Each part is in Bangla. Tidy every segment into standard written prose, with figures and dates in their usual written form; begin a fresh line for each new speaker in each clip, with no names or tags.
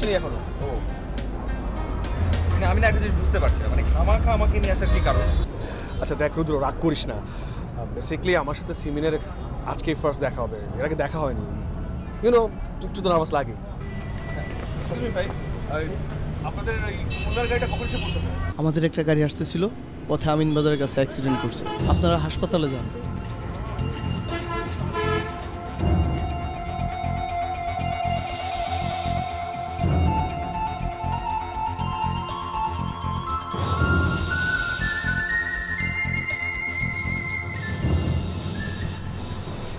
আসেনি এখনো।
ও আমি না একটা জিনিস বুঝতে পারছি না, মানে খামাখা আমাকে নিয়ে আসার কি কারণ?
আচ্ছা দেখ রুদ্র, রাগ করিস না। বেসিক্যালি আমার সাথে সিমিনের আজকেই ফার্স্ট দেখা হবে, এর আগে দেখা হয়নি। ইউনো একটু তো নার্ভাস লাগে। ভাই আপনাদের এই খুলনার গাড়িটা কখন এসে পৌঁছাবে?
আমাদের একটা গাড়ি আসতেছিল, পথে আমিন বাজারের কাছে অ্যাক্সিডেন্ট করছে। আপনারা হাসপাতালে যান।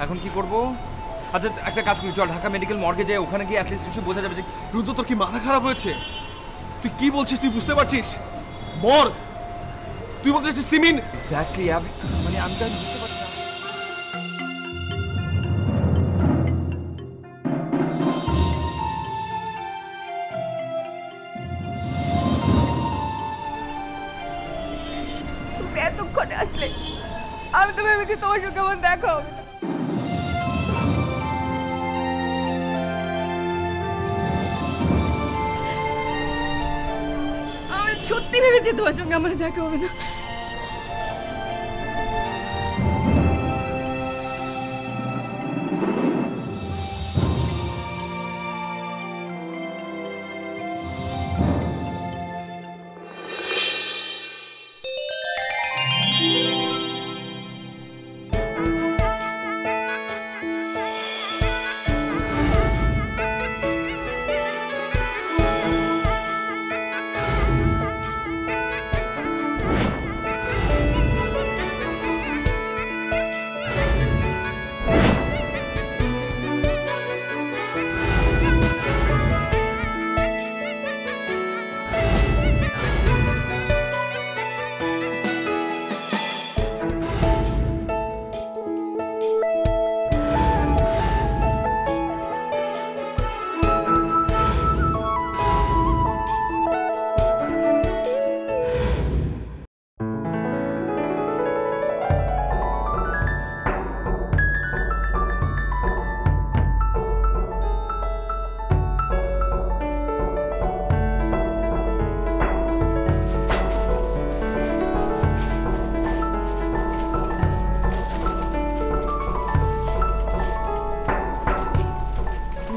এখন কি করব? আচ্ছা একটা কাজ করি, চল ঢাকা মেডিকেল মর্গে যাই, ওখানে গিয়ে অ্যাটলিস্ট কিছু বোঝা যাবে যে।
রুদ্র তোর কি মাথা খারাপ হয়েছে? তুই কি বলছিস, তুই বুঝতে পারছিস? মর্গ, তুই বলছিস সিমিন?
এক্স্যাক্টলি, মানে আমি তো বুঝতে পারছি না।
তুমি এতক্ষণে আসলে, আমি তো ভেবেছি তোমার সঙ্গে আমার দেখা হবে না। আমি সত্যি ভেবেছি তোমার সঙ্গে আমার দেখা হবে না।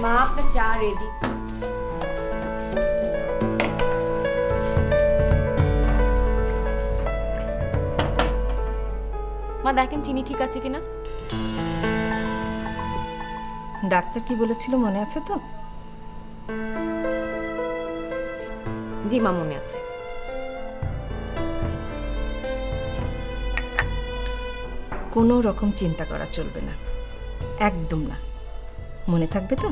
মা আপনার চা রেডি। মা দেখেন চিনি ঠিক আছে কিনা।
ডাক্তার কি বলেছিল মনে আছে তো?
জি মা মনে আছে।
কোনো রকম চিন্তা করা চলবে না, একদম না। মনে থাকবে তো?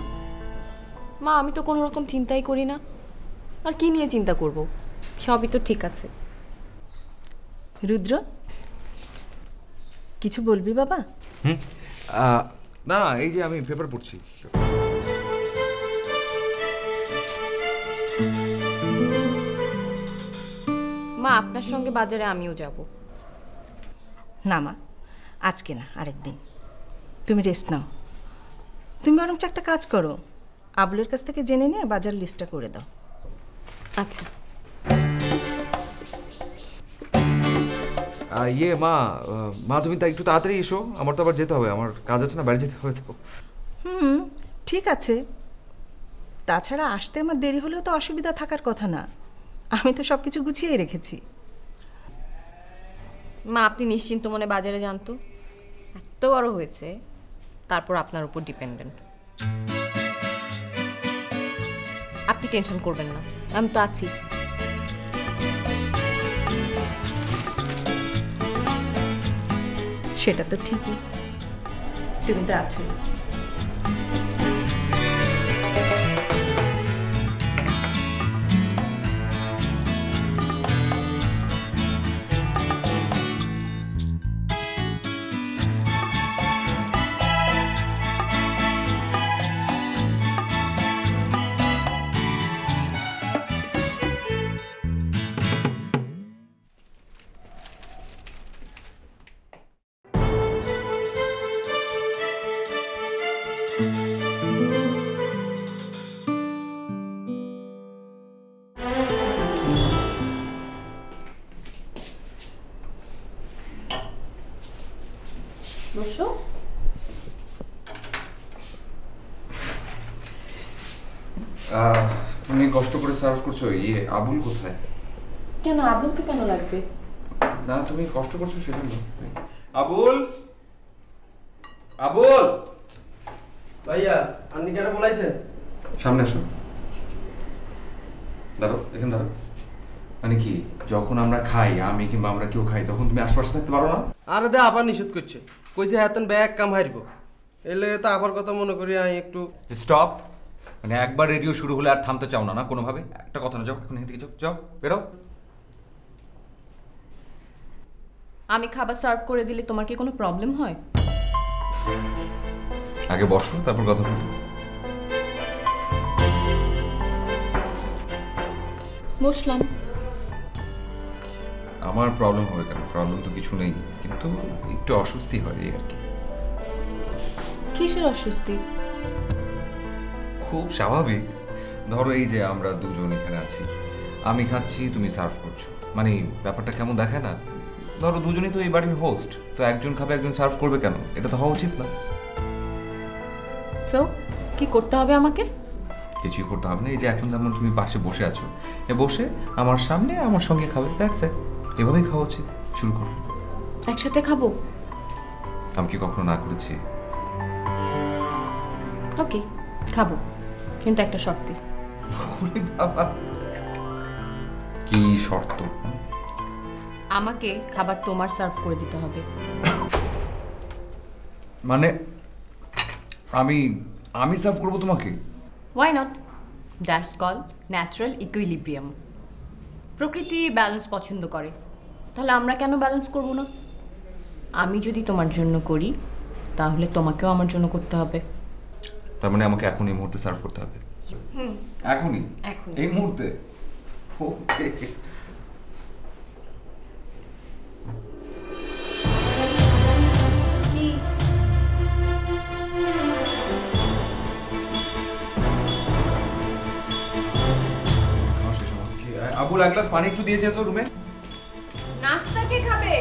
মা আমি তো কোনো রকম চিন্তাই করি না, আর কি নিয়ে চিন্তা করব, সবই তো ঠিক আছে।
রুদ্র কিছু বলবি বাবা?
না এই যে আমি পেপার পড়ছি।
মা আপনার সঙ্গে বাজারে আমিও যাব।
না মা, আজকে না, আরেকদিন। তুমি রেস্ট নাও। তুমি বরঞ্চ একটা কাজ করো, আবুলের কাছ থেকে জেনে নিয়ে বাজার লিস্টটা করে দাও।
আচ্ছা।
ইয়ে মা, তুমি তাই একটু তাড়াতাড়ি এসো, আমার তো আবার যেতে হবে, আমার কাজ আছে না, বাড়ি যেতে হবে তো।
ঠিক আছে। তাছাড়া আসতে আমার দেরি হলেও তো অসুবিধা থাকার কথা না, আমি তো সব কিছু গুছিয়ে রেখেছি।
মা আপনি নিশ্চিন্ত মনে বাজারে যান তো, এত বড় হয়েছে, তারপর আপনার উপর ডিপেন্ডেন্ট। আপনি টেনশন করবেন না, আমি তো আছি।
সেটা তো ঠিকই, তুমি তো আছো।
বসো।
তুমি কষ্ট করে সার্ভ করছো, আবুল কোথায়?
কেন, আবুলকে কেন লাগবে?
না তুমি কষ্ট করছো সেজন্য। আবুল, আবুল
ভাইয়া আপনি কেন বলাইছেন?
সামনে আসো, দাঁড়ো এখানে দাঁড়ো। মানে কি, যখন আমরা খাই, আমি কিংবা আমরা কেউ খাই, তখন তুমি আশপাশে থাকতে পারো না?
আরে দে আবার নিষেধ করছে, কইছে হাতেন ব্যাগ কাম হারবো, এলে তো আবার কথা মনে করি আমি একটু।
স্টপ। মানে একবার রেডিও শুরু হলে আর থামতে চাও না? না কোনোভাবে? একটা কথা না, যাও এখন এখান থেকে যাও, যাও বেরো।
আমি খাবার সার্ভ করে দিলে তোমার কি কোনো প্রবলেম হয়?
আগে বসো, তারপর কথা বলি।
বসলাম।
আমার প্রবলেম হবে কেন? প্রবলেম তো কিছু নেই, কিন্তু একটু অস্বস্তি হয় এই আর কি।
কিসের অস্বস্তি?
খুব স্বাভাবিক। ধরো এই যে আমরা দুজন এখানে আছি, আমি খাচ্ছি, তুমি সার্ভ করছো, মানে ব্যাপারটা কেমন দেখায় না? ধরো দুজনেই তো এই বাড়ির হোস্ট, তো একজন খাবে একজন সার্ভ করবে কেন? এটা তো হওয়া উচিত না।
তো কি করতে হবে আমাকে?
কিছুই করতে হবে না। এই যে এখন যেমন তুমি পাশে বসে আছো, বসে আমার সামনে আমার সঙ্গে খাবে, দ্যাটস ইট। এভাবেই খাওয়া উচিত। শুরু করো।
একসাথে খাবো?
আমি কি কখনো না করেছি?
ওকে, খাবো, কিন্তু একটা শর্তে।
ওরে বাবা, কি শর্ত?
আমাকে খাবার তোমার সার্ভ করে দিতে হবে।
মানে আমি আমি সার্ভ করবো তোমাকে?
Why not? That's call natural equilibrium. প্রকৃতি ব্যালেন্স পছন্দ করে, তাহলে আমরা কেন ব্যালেন্স করব না? আমি যদি তোমার জন্য করি, তাহলে তোমাকেও আমার জন্য করতে হবে।
তার মানে আমাকে এখন এই মুহূর্তে সার্ভ করতে হবে? এখনই?
এখনই।
এই মুহূর্তে? ওকে।
কি?
আবুল এক গ্লাস পানি একটু দিয়েছে তো রুমে।
নাস্তা কে খাবে?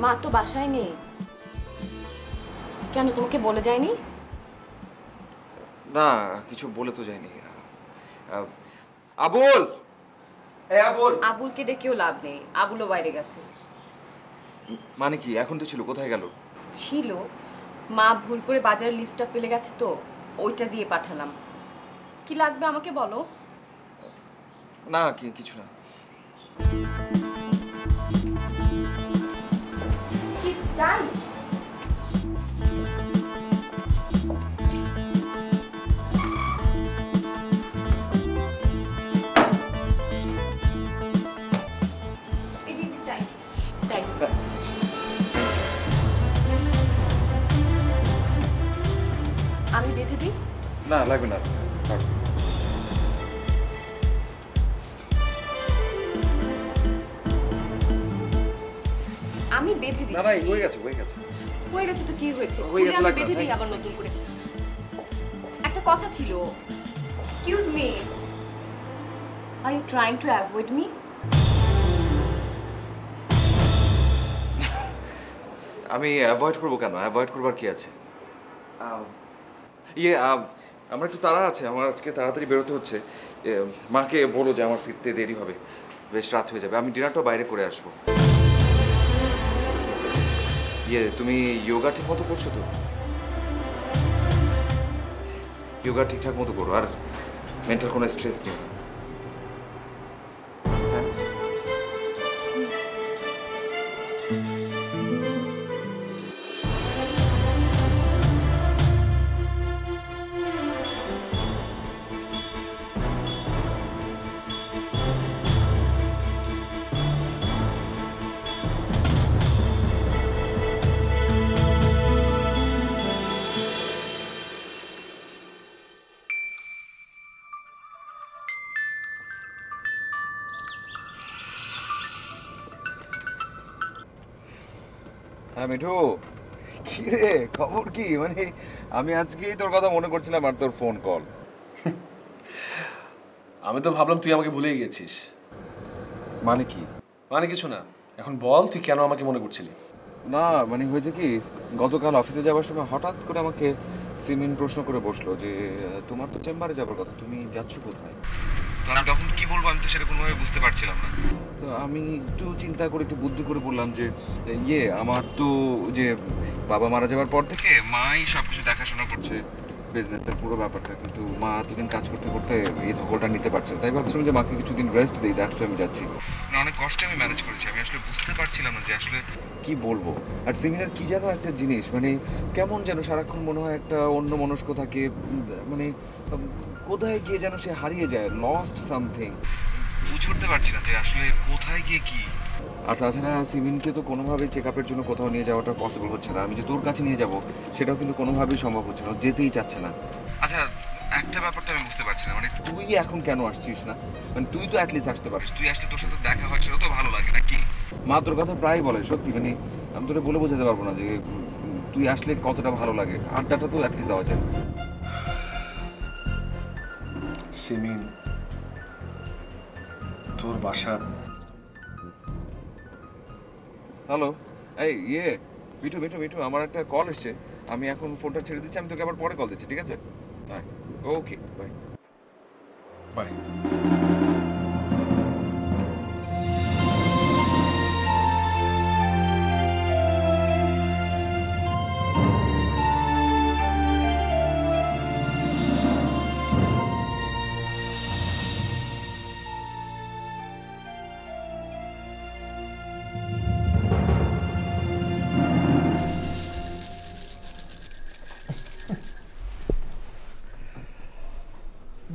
মা তো বাসায় নেই। কেন, তোমাকে বলে যায়নি?
না, কিছু বলে তো যায়নি। আবুল, এই আবুল।
আবুলকে ডেকেও লাভ নেই, আবুলও বাইরে গেছে।
মানে কি, এখন তো ছিল, কোথায় গেল?
ছিল, মা ভুল করে বাজারের লিস্টটা ফেলে গেছে তো ওইটা দিয়ে পাঠালাম। কি লাগবে আমাকে বলো।
না কিছু না।
আমি বেঁধে দিই?
না লাগবে না।
আমি বেঁধে দিই।
না না, হয়ে গেছে হয়ে গেছে।
হয়ে গেছে তো কি হয়েছে?
হয়ে গেছে,
আমি
লাগবে না,
বেঁধে দিই আবার নতুন করে। একটা কথা ছিল। Excuse me, are you trying to avoid me?
আমি অ্যাভয়েড করবো কেন? অ্যাভয়েড করবার কি আছে? আমার একটু তাড়া আছে, আমার আজকে তাড়াতাড়ি বেরোতে হচ্ছে। মাকে বলো যে আমার ফিরতে দেরি হবে, বেশ রাত হয়ে যাবে। আমি ডিনারটা বাইরে করে আসবো। তুমি যোগা ঠিক মতো করছো তো? যোগা ঠিকঠাক মতো করো, আর মেন্টাল কোনো স্ট্রেস নেই। হ্যাঁ মিঠু, কি রে খবর কি? মানে আমি আজকেই তোর কথা মনে করছিলাম আর তোর ফোন কল।
আমি তো ভাবলাম তুই আমাকে ভুলেই গেছিস।
মানে কি?
মানে কিছু না, এখন বল তুই কেন আমাকে মনে করছিলি?
না মানে হয়েছে কি, গতকাল অফিসে যাওয়ার সময় হঠাৎ করে আমাকে সিমিন প্রশ্ন করে বসলো যে তোমার তো চেম্বারে যাবার কথা, তুমি যাচ্ছ কোথায়? তো আমি তখন কি বলবো, আমি তো সেটা কোনোভাবে বুঝতে পারছিলাম না। তো আমি একটু চিন্তা করে একটু বুদ্ধি করে বললাম যে আমার তো যে বাবা মারা যাওয়ার পর থেকে মাই সব কিছু দেখাশোনা করছে, বিজনেসের পুরো ব্যাপারটা, কিন্তু মা এতদিন কাজ করতে করতে এই ধকলটা নিতে পারছে, তাই ভাবছিলাম যে মাকে কিছুদিন রেস্ট দিই, দ্যাটস ওয়াই আমি যাচ্ছি। মানে অনেক কষ্টে আমি ম্যানেজ করেছি, আমি আসলে বুঝতে পারছিলাম না যে আসলে কি বলবো। আর সিমিনার কি যেন একটা জিনিস, মানে কেমন যেন সারাক্ষণ মনে হয় একটা অন্য মনস্ক থাকে, মানে কোথায় গিয়ে যেন সে হারিয়ে যায়, লস্ট সামথিং, বুঝে উঠতে পারছি না যে আসলে কোথায় গিয়ে কি। আর তাছাড়া সিমিনকে তো কোনোভাবেই চেক আপের জন্য কোথাও নিয়ে যাওয়াটা পসিবল হচ্ছে না, আমি যে তোর কাছে নিয়ে যাব সেটাও কিন্তু কোনোভাবেই সম্ভব হচ্ছে না, যেতেই চাচ্ছে না। আচ্ছা একটা ব্যাপারটা আমি বুঝতে পারছি না, মানে তুই এখন কেন আসছিস না? মানে তুই তো অ্যাটলিস্ট আসতে পারিস, তুই আসলে তোর সাথে দেখা হয় সেটাও তো ভালো লাগে নাকি? মা তোর কথা প্রায় বলে, সত্যি মানে আমি তোরে বলে বোঝাতে পারবো না যে তুই আসলে কতটা ভালো লাগে, আড্ডাটা তো অ্যাটলিস্ট দেওয়া যায়।
সিমিন, তোর বাসা।
হ্যালো, এই মিঠু মিঠু মিঠু, আমার একটা কল এসছে, আমি এখন ফোনটা ছেড়ে দিচ্ছি, আমি তোকে আবার পরে কল দিচ্ছি, ঠিক আছে? হ্যাঁ okay, bye
bye.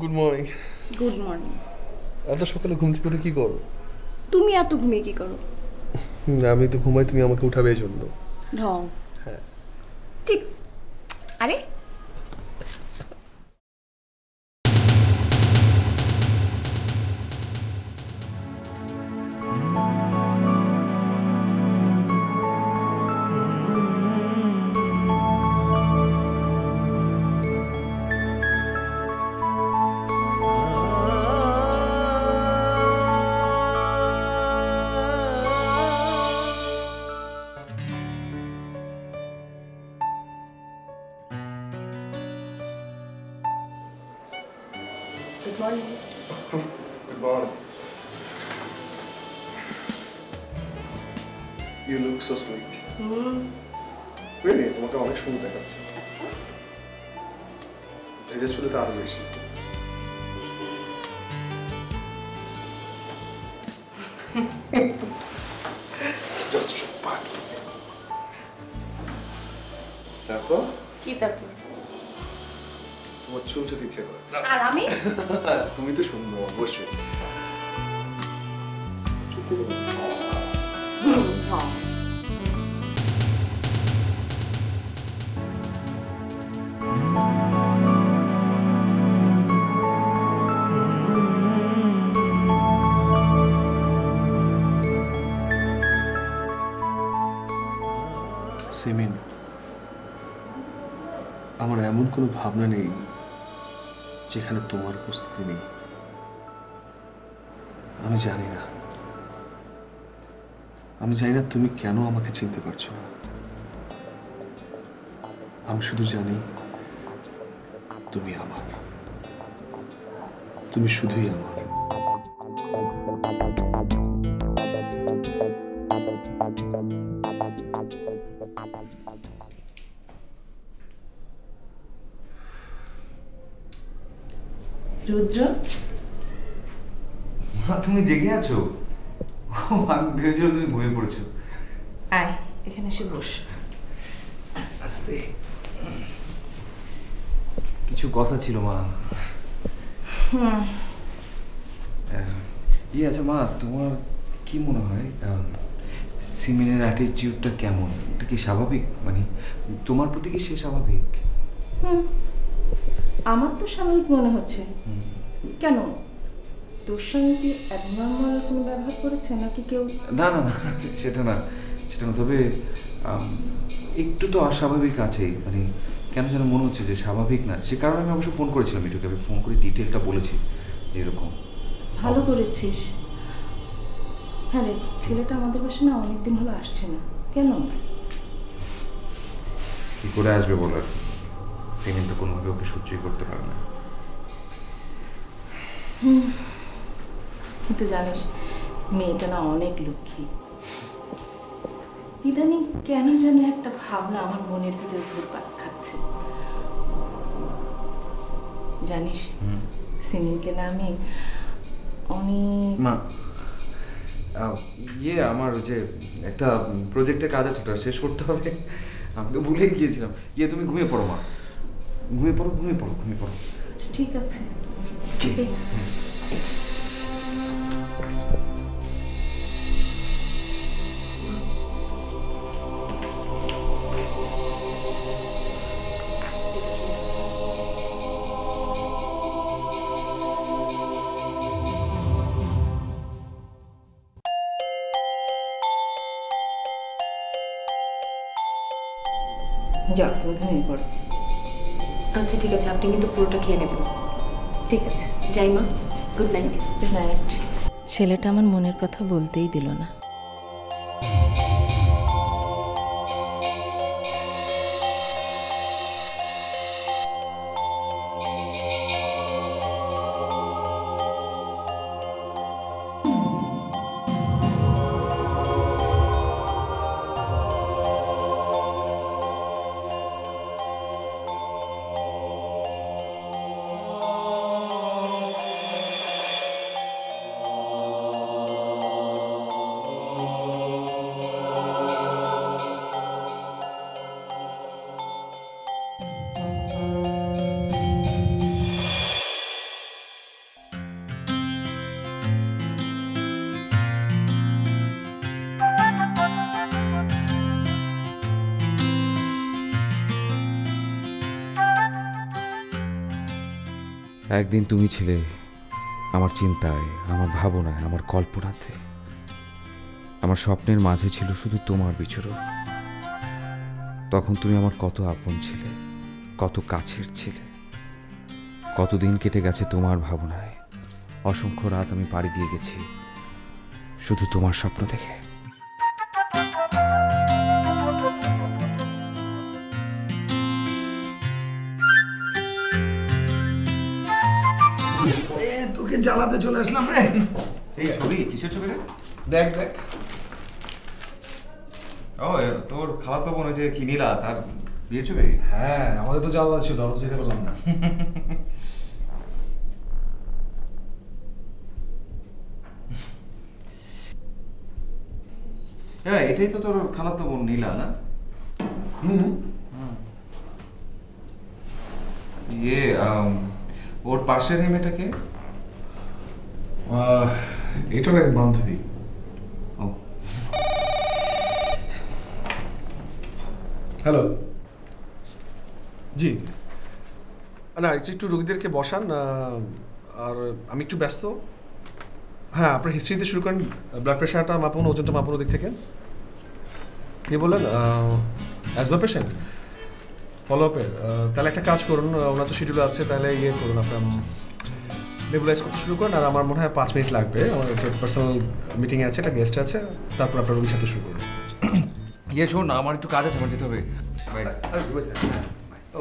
Good morning.
Good morning.
এত সকালে ঘুম থেকে উঠে কি করো?
তুমি এত ঘুমিয়ে কি করো?
আমি তো ঘুমাই, তুমি আমাকে উঠাবে এই জন্য।
ঢং।
হ্যাঁ
ঠিক। আরে good morning.
Good morning. You look so sweet. Really, তোমাকে অনেক সুন্দর দেখাচ্ছে।
আচ্ছা।
ভেজে চুলে তো আরো বেশি। তারপর
কি তারপর?
তোমার চুল যদি ইচ্ছে করে।
আর আমি?
তুমি তো সুন্দর অবশ্যই।
হ্যাঁ।
সিমিন, আমার এমন কোনো ভাবনা নেই যেখানে তোমার উপস্থিতি নেই। আমি জানি না তুমি কেন আমাকে চিনতে পারছো না। আমি শুধু জানি তুমি আমার, তুমি শুধুই আমার।
রুদ্র,
তুমি জেগে আছো? আমি ভেবেছিলাম তুমি ঘুমিয়ে পড়েছো।
আয় এখানে এসে বস।
আস্তে, কিছু কথা ছিল মা। আচ্ছা মা, তোমার কি মনে হয় সিমিনের অ্যাটিটিউডটা কেমন? এটা কি স্বাভাবিক? মানে তোমার প্রতি কি সে স্বাভাবিক?
আমার তো স্বাভাবিক মনে হচ্ছে। কেন, তোর সঙ্গে কি অ্যাবনর্মাল কোনো ব্যবহার করেছে নাকি কেউ?
না না না, সেটা না, সেটা না, তবে একটু তো অস্বাভাবিক আছেই, মানে কেন যেন মনে হচ্ছে যে স্বাভাবিক না। সে কারণে আমি অবশ্য ফোন করেছিলাম মিঠুকে, আমি ফোন করে ডিটেলটা বলেছি এরকম।
ভালো করেছিস। হ্যাঁ রে, ছেলেটা আমাদের বাসায় না অনেকদিন হলো আসছে না, কেন?
কি করে আসবে বলার, সিমিন তো কোনোভাবে ওকে সহ্যই করতে পারে না।
কিন্তু জানিস মেয়েটা না অনেক লক্ষ্মী। ইদানিং কেন যেন একটা ভাবনা আমার মনের ভিতরে ঘুরপাক খাচ্ছে। জানিস সিমিনকে না আমি অনেক
মা আমার যে একটা প্রজেক্টের কাজ আছে, ওটা শেষ করতে হবে। আমি তো ভুলেই গিয়েছিলাম। তুমি ঘুমিয়ে পড়ো মা, ঘুমিয়ে পড়ো।
আচ্ছা ঠিক আছে। যাও তুমি ঘুমিয়ে পড়ো।
আচ্ছা ঠিক আছে, আপনি কিন্তু পুরোটা খেয়ে নেবেন।
ঠিক আছে,
যাই মা, গুড নাইট।
Good night. ছেলেটা আমার মনের কথা বলতেই দিল না।
একদিন তুমি ছিলে আমার চিন্তায়, আমার ভাবনায়, আমার কল্পনাতে। আমার স্বপ্নের মাঝে ছিল শুধু তোমার বিচরণ। তখন তুমি আমার কত আপন ছিলে, কত কাছের ছিলে। কতদিন কেটে গেছে তোমার ভাবনায়, অসংখ্য রাত আমি পাড়ি দিয়ে গেছি শুধু তোমার স্বপ্ন দেখে।
তোকে জ্বালাতে চলে আসলাম রে।
এই ছবি কিসের ছবি রে?
দেখ
ও তোর খালাতো বোন যে কি নীলা, তার বিয়ের ছবি?
হ্যাঁ, আমাদের তো যাওয়া ছিল, আমরা যেতে পারলাম না।
হ্যাঁ, এটাই তো তোর খালাতো বোন নীলা না? ওর পাশের এই মেয়েটাকে?
এটার এক বান্ধবী।
ও
হ্যালো।
জি না, একটু রোগীদেরকে বসান, আর আমি একটু ব্যস্ত। হ্যাঁ, আপনার হিস্ট্রিতে শুরু করেন। ব্লাড প্রেশারটা মাপুন, ওজনটা মাপুন ওদিক থেকে। কি বললেন? Asthma patient? ফলো আপের? তাহলে একটা কাজ করুন, ওনার তো শিডিউল আছে, তাহলে ইয়ে করুন, আপনার নেবুলাইজ করতে শুরু করেন। আর আমার মনে হয় 5 মিনিট লাগবে, আমার একটা পার্সোনাল মিটিংয়ে আছে, একটা গেস্ট আছে, তারপর আপনার রোগীর সাথে শুরু করুন।
শোন, আমার একটু কাজ আছে, আমার যেতে হবে। বাই।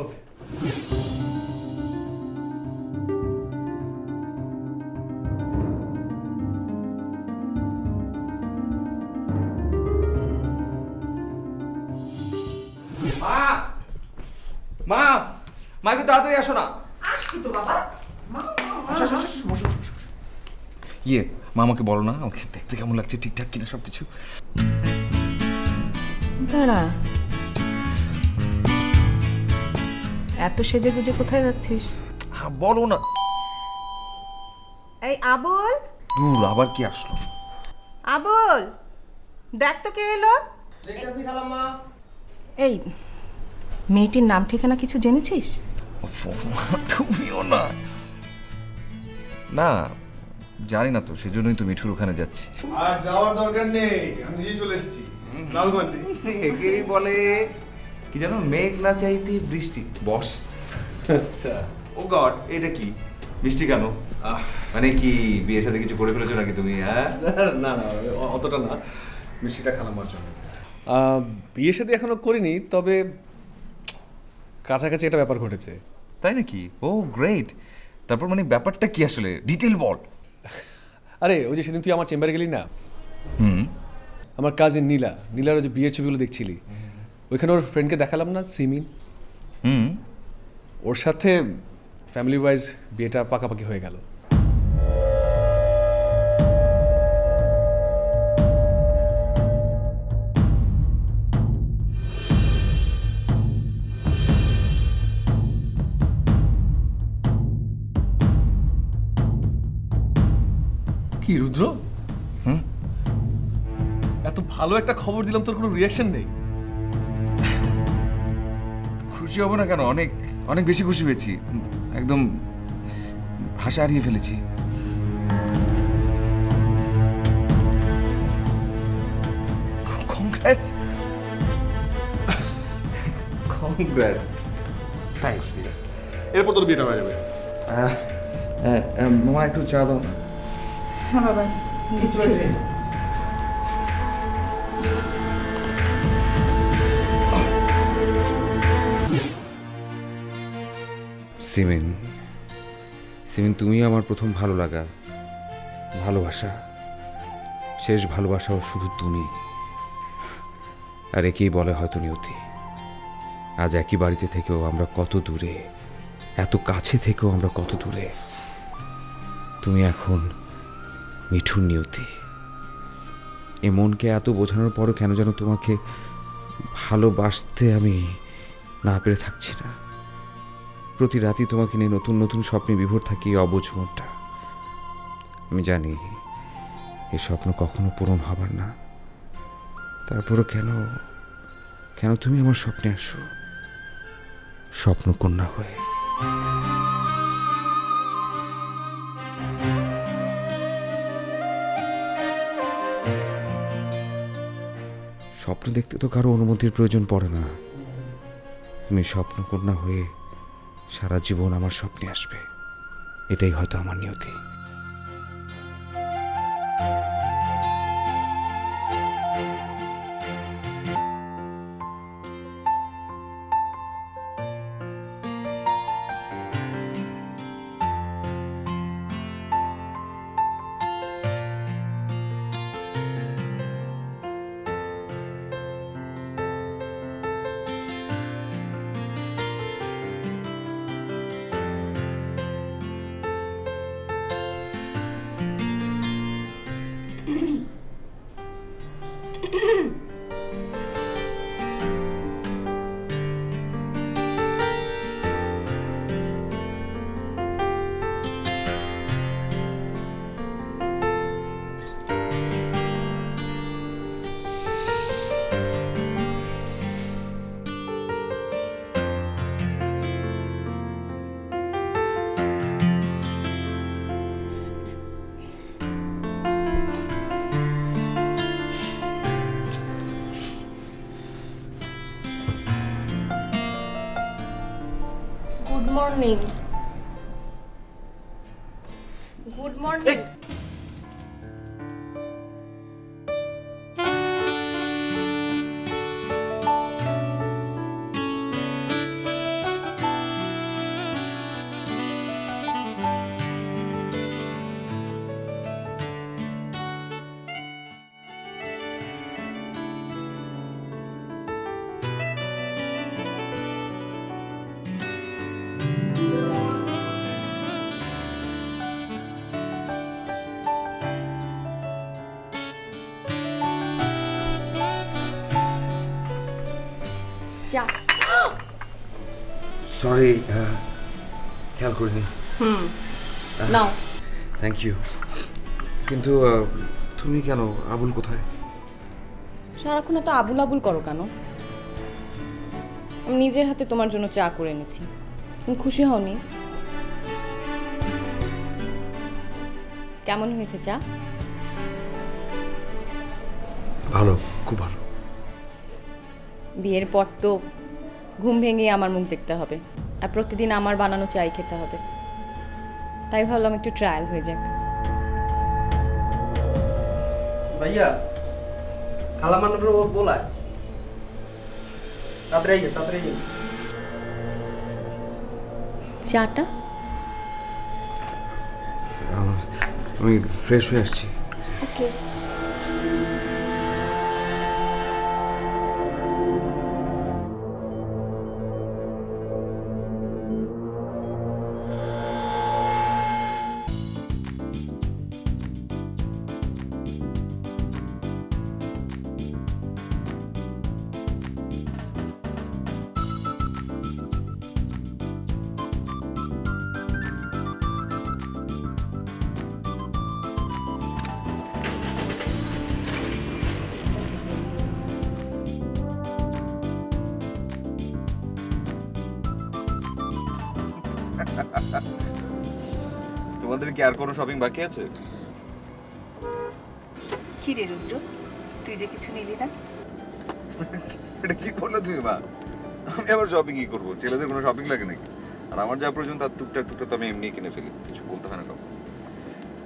ওকে।
মা একটু তাড়াতাড়ি আসো না।
আসছি তো বাবা।
মা আমাকে বলো না, আমাকে দেখতে কেমন লাগছে, ঠিকঠাক কিনা সবকিছু?
দাঁড়া, এত সেজে গুজে কোথায় যাচ্ছিস?
হ্যাঁ বলো না।
এই আবুল,
দূর আবার কি আসলো?
আবুল দেখ তো কে এলো।
দেখতেছি খালাম্মা।
এই মেয়েটির নাম ঠিকানা কিছু জেনেছিস?
তুমিও না? না জানি না তো, সেজন্যই তো মিঠুর ওখানে যাচ্ছি।
আর যাওয়ার দরকার নেই, আমি নিজে চলে এসেছি।
একেই বলে কি জানো, মেঘ না চাইতে বৃষ্টি। বস।
আচ্ছা।
ও গড, এটা কি বৃষ্টি কেন? মানে কি বিয়ের সাথে কিছু করে ফেলেছো নাকি তুমি? হ্যাঁ,
না না, অতটা না, মিষ্টিটা খালাম্মার জন্য। বিয়ের সাথে এখনো করিনি, তবে কাছাকাছি একটা ব্যাপার ঘটেছে।
তাই নাকি? ও গ্রেট। তারপর মানে ব্যাপারটা কি আসলে, ডিটেল বল।
আরে ওই যে সেদিন তুই আমার চেম্বারে গেলি না, আমার কাজিন নীলার ওই যে বিয়ের ছবিগুলো দেখছিলি, ওইখানে ওর ফ্রেন্ডকে দেখালাম না, সিমিন। ওর সাথে ফ্যামিলি ওয়াইজ বিয়েটা পাকাপাকি হয়ে গেল। কি রুদ্র, এত ভালো একটা খবর দিলাম, তোর কোনো রিয়াকশন নেই?
খুশি হব না কেন, অনেক অনেক বেশি খুশি হয়েছি, একদম ভাষা হারিয়ে ফেলেছি। কংগ্রেটস। কংগ্রেটস। থ্যাঙ্কস।
এরপর তোর বিয়েটা হয়ে যাবে।
মামা একটু চা দাও না।
হ্যাঁ বাবা, দিচ্ছি।
সিমিন, তুমি আমার প্রথম ভালো লাগা, ভালোবাসা, শেষ ভালোবাসাও শুধু তুমি। আর একেই বলে হয়তো নিয়তি। আজ একই বাড়িতে থেকেও আমরা কত দূরে, এত কাছে থেকেও আমরা কত দূরে। তুমি এখন মিঠুন নিয়তি। এ মনকে এত বোঝানোর পরও কেন যেন তোমাকে ভালোবাসতে আমি না পেরে থাকছি না। প্রতি রাতই তোমাকে নিয়ে নতুন নতুন স্বপ্নে বিভোর থাকি অবুঝ মনটা। আমি জানি এই স্বপ্ন কখনো পূরণ হবার না, তারপরও কেন কেন তুমি আমার স্বপ্নে আসো স্বপ্নকন্যা হয়ে। স্বপ্ন দেখতে তো কারো অনুমতির প্রয়োজন পড়ে না। তুমি স্বপ্নকন্যা হয়ে সারা জীবন আমার স্বপ্নে আসবে, এটাই হয়তো আমার নিয়তি।
Good morning. Good morning.
Sorry, খেয়াল করিনি।
নাও।
Thank you. কিন্তু তুমি কেন, আবুল কোথায়?
সারাক্ষণ এত আবুল আবুল করো কেন? আমি নিজের হাতে তোমার জন্য চা করে এনেছি, তুমি খুশি হওনি? কেমন হয়েছে চা?
ভালো, খুব ভালো।
বিয়ের পর তো ঘুম ভেঙে আমার মুখ দেখতে হবে, আর প্রতিদিন আমার বানানো চাই খেতে হবে। তাই ভাবলাম একটু ট্রায়াল হয়ে যাক।
ভাইয়া খালা মানুষ বলায় তাড়াতাড়ি
চাটা
আমি ফ্রেশ হয়ে আসছি।
ওকে।
তোমাদের কি আর কোনো শপিং বাকি আছে?
কি রে রুদ্র, তুই যে কিছু নিলি না?
এটা কি করলো তুমি মা? আমি আবার শপিং কি করবো? ছেলেদের কোনো শপিং লাগে নাকি? আর আমার যা প্রয়োজন তার টুকটাক তো আমি এমনি কিনে ফেলি, কিছু বলতে হয় না কাউকে।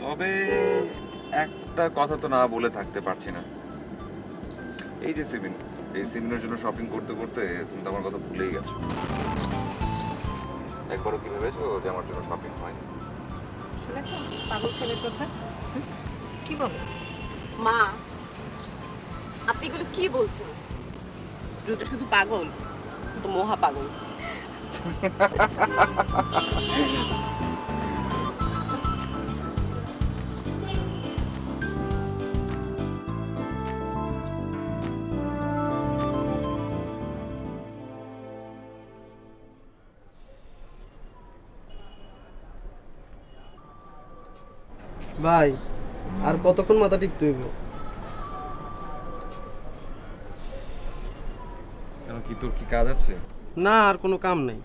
তবে একটা কথা তো না বলে থাকতে পারছি না, এই যে সিমিন, এই সিমিনের জন্য শপিং করতে করতে তুমি তো আমার কথা ভুলেই গেছো। একবারও কি ভেবেছো যে আমার জন্য শপিং হয়নি?
শুনেছ পাগল ছেলের কথা? কি বলে
মা? আপনি এগুলো কি বলছেন? রুদ্র শুধু পাগল, তো মহা পাগল।
ভাই আর কতক্ষণ মাথা টিপতে হইব?
কেন, কি তোর কি কাজ আছে?
না, আর কোনো কাম নাই।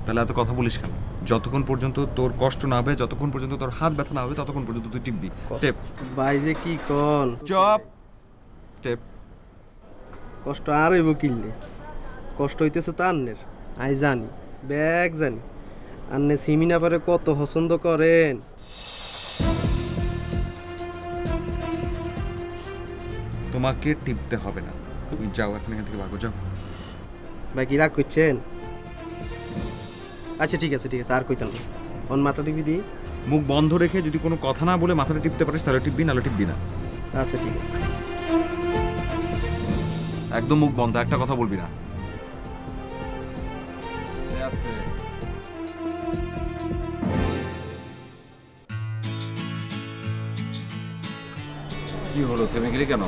তাহলে এত কথা বলিস কেন? যতক্ষণ পর্যন্ত তোর কষ্ট না হবে, যতক্ষণ পর্যন্ত তোর হাত ব্যথা না হবে, ততক্ষণ পর্যন্ত তুই টিপবি। টেপ।
ভাই যে কি কন?
চপ। টেপ।
কষ্ট আর হইব কিনলে? কষ্ট হইতেছে তো আন্নের, আই জানি, ব্যাগ জানি। আন্নে সিমিনা পরে কত পছন্দ করেন।
তোমাকে টিপতে হবে না, তুমি যাও এখন এখান থেকে, ভাগো যাও।
ভাই কি রাগ করছেন? আচ্ছা ঠিক আছে আর কইতাম না। অন মাথা টিপি দিই।
মুখ বন্ধ রেখে যদি কোনো কথা না বলে মাথাটা টিপতে পারিস তাহলে টিপবি, নাহলে টিপবি না।
আচ্ছা ঠিক আছে।
একদম মুখ বন্ধ, একটা কথা বলবি না। কি হলো, থেমে গেলি কেন?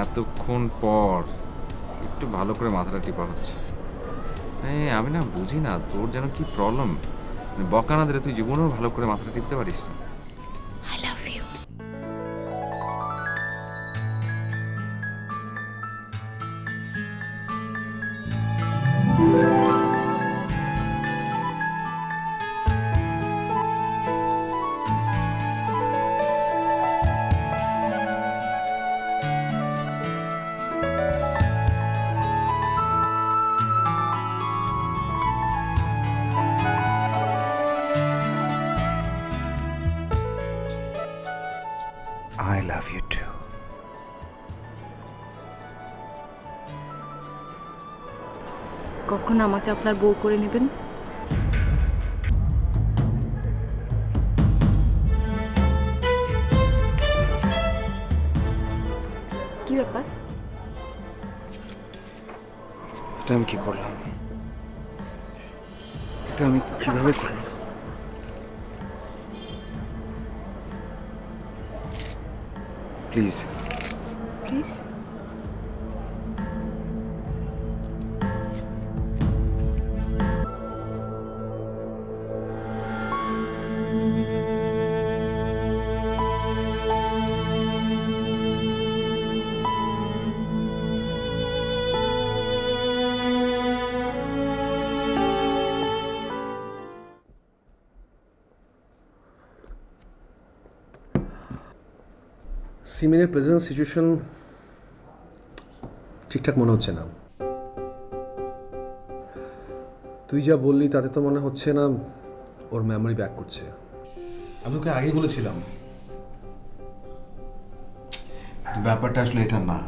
এতক্ষণ পর একটু ভালো করে মাথাটা টিপা হচ্ছে। আমি না বুঝি না তোর যেন কি প্রবলেম। বকা না দিলে তুই জীবনেও ভালো করে মাথাটা টিপতে পারিস না।
I love you.
I love you too.
কখন আমাকে আপনার বউ করে নেবেন? কি ব্যাপার?
এটা আমি কি করলাম? এটা আমি কিভাবে করলাম? Please
please.
সিমিনের প্রেজেন্ট সিচুয়েশন ঠিকঠাক মনে হচ্ছে না। তুই যা বললি তাতে তো মনে হচ্ছে না ওর মেমোরি ব্যাক করছে।
আমি তোকে আগেই বলেছিলাম।
ব্যাপারটা আসলে এটা না।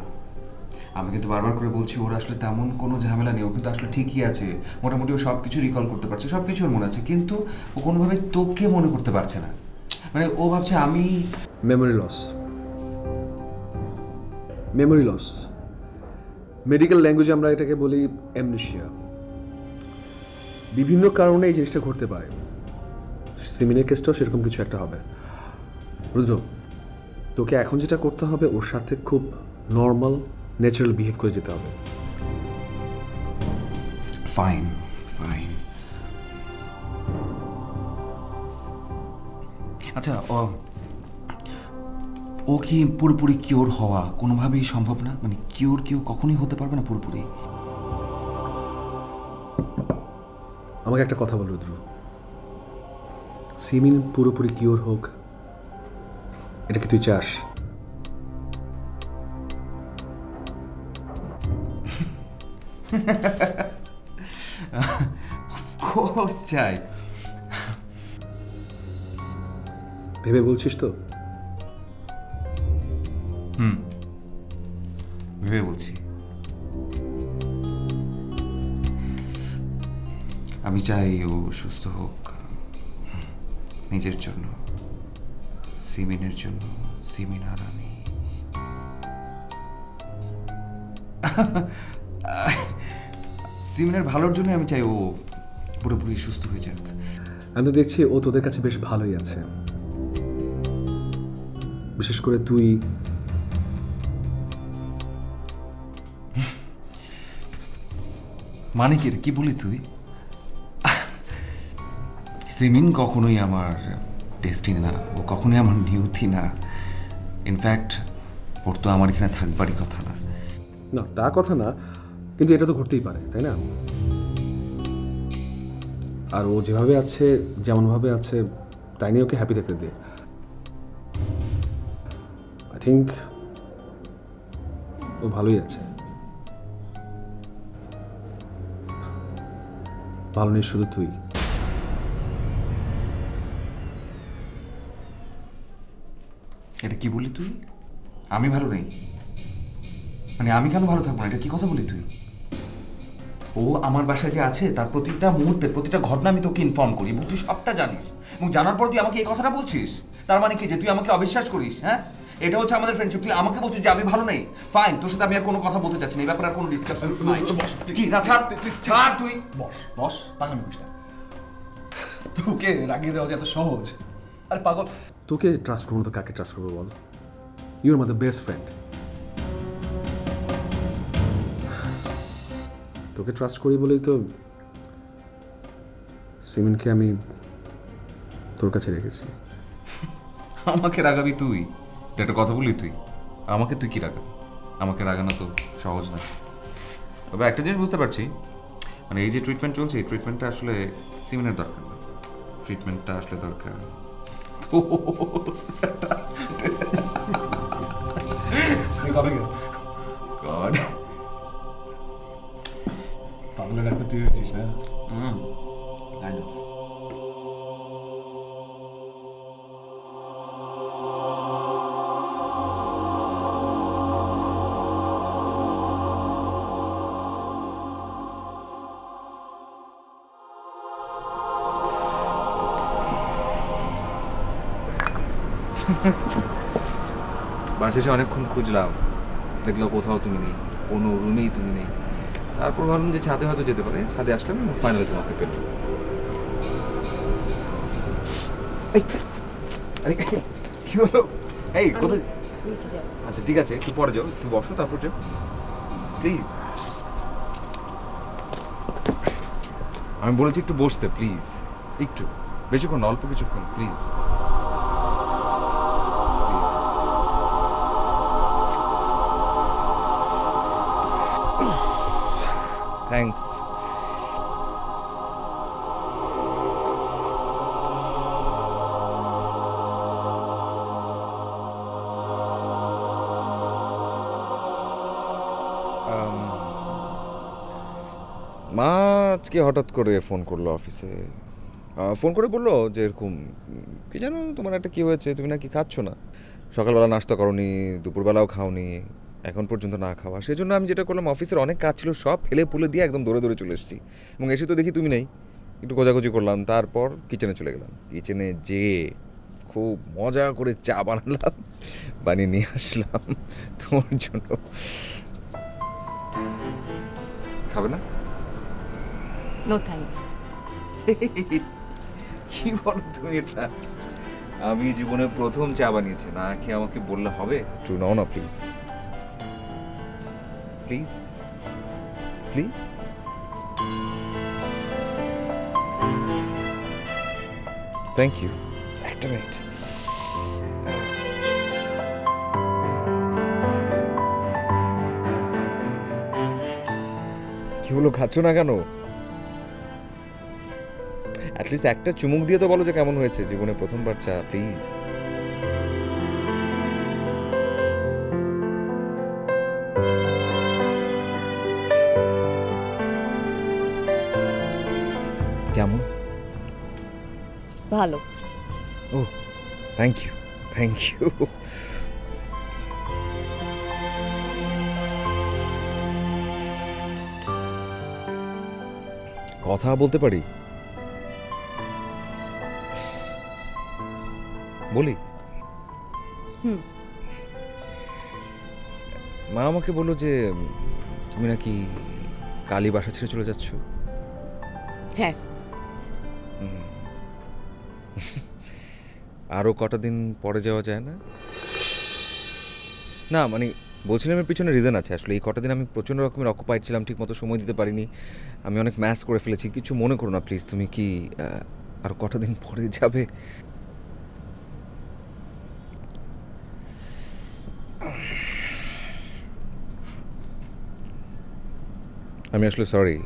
আমি কিন্তু বারবার করে বলছি ওর আসলে তেমন কোনো ঝামেলা নেই, ও কিন্তু আসলে ঠিকই আছে, মোটামুটি ও সব কিছু রিকল করতে পারছে, সব কিছু ওর মনে আছে, কিন্তু ও কোনোভাবে তোকে মনে করতে পারছে না। মানে ও ভাবছে আমি
memory loss, memory loss, medical ল্যাঙ্গুয়েজে আমরা এটাকে বলি অ্যামনেশিয়া। বিভিন্ন কারণে এই জিনিসটা ঘটতে পারে। সিমিনের কেসটাও সেরকম কিছু একটা হবে। রুদ্র, তোকে এখন যেটা করতে হবে ওর সাথে খুব নর্মাল ন্যাচারাল বিহেভ করে যেতে হবে।
Fine fine. আচ্ছা, ও কি পুরোপুরি কিওর হওয়া কোনোভাবেই সম্ভব না? মানে কিওর কেউ কখনোই হতে পারবে না পুরোপুরি?
আমাকে একটা কথা বল রুদ্র, সিমিন পুরোপুরি কিওর হোক এটা কি তুই চাস?
কোর্স চাই।
ভেবে বলছিস তো?
ভেবে বলছি। আমি চাই ও সুস্থ হোক, নিজের জন্য, সিমিনের জন্য, সিমিন আর আমি। সিমিনের ভালোর জন্য আমি চাই ও পুরোপুরি সুস্থ হয়ে যাক।
আমি তো দেখছি ও তোদের কাছে বেশ ভালোই আছে, বিশেষ করে তুই।
মানে কি বলি তুই? সিমিন কখনোই আমার ডেস্টিনি না, ও কখনোই আমার নিয়তি না। ইনফ্যাক্ট ওর তো আমার এখানে থাকবারই কথা না।
না, তা কথা না, কিন্তু এটা তো ঘটতেই পারে, তাই না? আর ও যেভাবে আছে, যেমনভাবে আছে, তাই নিয়ে ওকে হ্যাপি থাকতে দে। আই থিঙ্ক ও ভালোই আছে। ভালো নেই শুধু তুই।
এটা কি বলি তুই? আমি ভালো নেই মানে আমি কেন ভালো থাকবো না? এটা কি কথা বলি তুই? ও আমার বাসায় যে আছে তার প্রতিটা মুহূর্তে, প্রতিটা ঘটনা আমি তোকে ইনফর্ম করি এবং তুই সবটা জানিস, এবং জানার পর তুই আমাকে এই কথাটা বলছিস? তার মানে কি যে তুই আমাকে অবিশ্বাস করিস? হ্যাঁ, এটা হচ্ছে আমাদের ফ্রেন্ডশিপ। তুই আমাকে বলছিস যে আমি ভালো নেই। ফাইন, তোর সাথে আমি আর কোনো কথা বলতে চাচ্ছি না, এই ব্যাপারে আর কোনো ডিসকাশন। কি না, ছাড় প্লিজ, ছাড় তুই।
বস বস, পাগলামি করিস না। তোকে রাগিয়ে দেওয়া যে এত সহজ? আরে পাগল,
তোকে ট্রাস্ট করবো তো কাকে ট্রাস্ট করবো বল? You are my best friend. তোকে ট্রাস্ট করি বলেই তো সিমিনকে আমি তোর কাছে রেখেছি।
আমাকে রাগাবি তুই? এটা একটা কথা বললি তুই? আমাকে তুই কি রাগাবি? আমাকে রাগানো তো সহজ না। তবে একটা জিনিস বুঝতে পারছি, মানে এই যে ট্রিটমেন্ট চলছে, এই ট্রিটমেন্টটা আসলে সিমিনের দরকার না, ট্রিটমেন্টটা আসলে দরকার
কবে গেল?
গড,
পাগলের ডাক্তার তুই হচ্ছিস না?
Kind of. বাসে এসে অনেকক্ষণ খুঁজলাম, দেখলাম কোথাও তুমি নেই, কোনো রুমেই তুমি নেই। তারপর ভাবলাম যে ছাদে হয়তো যেতে পারে, ছাদে আসলাম এবং ফাইনালি তোমাকে পেলাম। আরে কি হলো? এই কোথায়? আচ্ছা ঠিক আছে, একটু পরে যাও, একটু বসো, তারপর যাও প্লিজ। আমি বলেছি একটু বসতে প্লিজ, একটু, বেশিক্ষণ, অল্প কিছুক্ষণ প্লিজ। থ্যাঙ্কস। মা আজকে হঠাৎ করে ফোন করলো অফিসে, ফোন করে বললো যে এরকম কি জানো তোমার একটা কী হয়েছে, তুমি নাকি খাচ্ছ না, সকালবেলা নাস্তা করোনি, দুপুরবেলাও খাওনি, এখন পর্যন্ত না খাওয়া। সেই জন্য আমি যেটা করলাম, অফিসের অনেক কাজ ছিল সব ফেলে ফুলে দিয়ে একদম দৌড়ে দৌড়ে চলে এসেছি, এবং এসে তো দেখি তুমি নেই। একটু খোঁজাখুঁজি করলাম, তারপর কিচেনে চলে গেলাম। কিচেনে যেয়ে খুব মজা করে চা বানালাম, বানিয়ে নিয়ে আসলাম তোমার জন্য। খাবে না?
No thanks.
কি বলো তুমি এটা? আমি জীবনে প্রথম চা বানিয়েছি, না খেয়ে আমাকে বললে হবে? একটু নাও না please, please please. Thank you. একটা মিনিট। কি হলো, খাচ্ছ না কেন? অ্যাটলিস্ট একটা চুমুক দিয়ে তো বলো যে কেমন হয়েছে, জীবনে প্রথমবার চা, প্লিজ। কেমন?
ভালো।
ও থ্যাংক ইউ, থ্যাংক ইউ। কথা বলতে পারি? বলি? মা আমাকে বললো যে তুমি নাকি কালী বাসা ছেড়ে চলে যাচ্ছ।
হ্যাঁ।
আরো কটা দিন পরে যাওয়া যায় না? না মানে বলছিলাম এর পিছনে রিজন আছে আসলে। এই কটা দিন আমি প্রচণ্ড রকমের অকুপাইড ছিলাম, ঠিক মতো সময় দিতে পারিনি, আমি অনেক ম্যাস করে ফেলেছি। কিছু মনে করো না প্লিজ। তুমি কি আরো কটা দিন পরে যাবে? আমি আসলে সরি,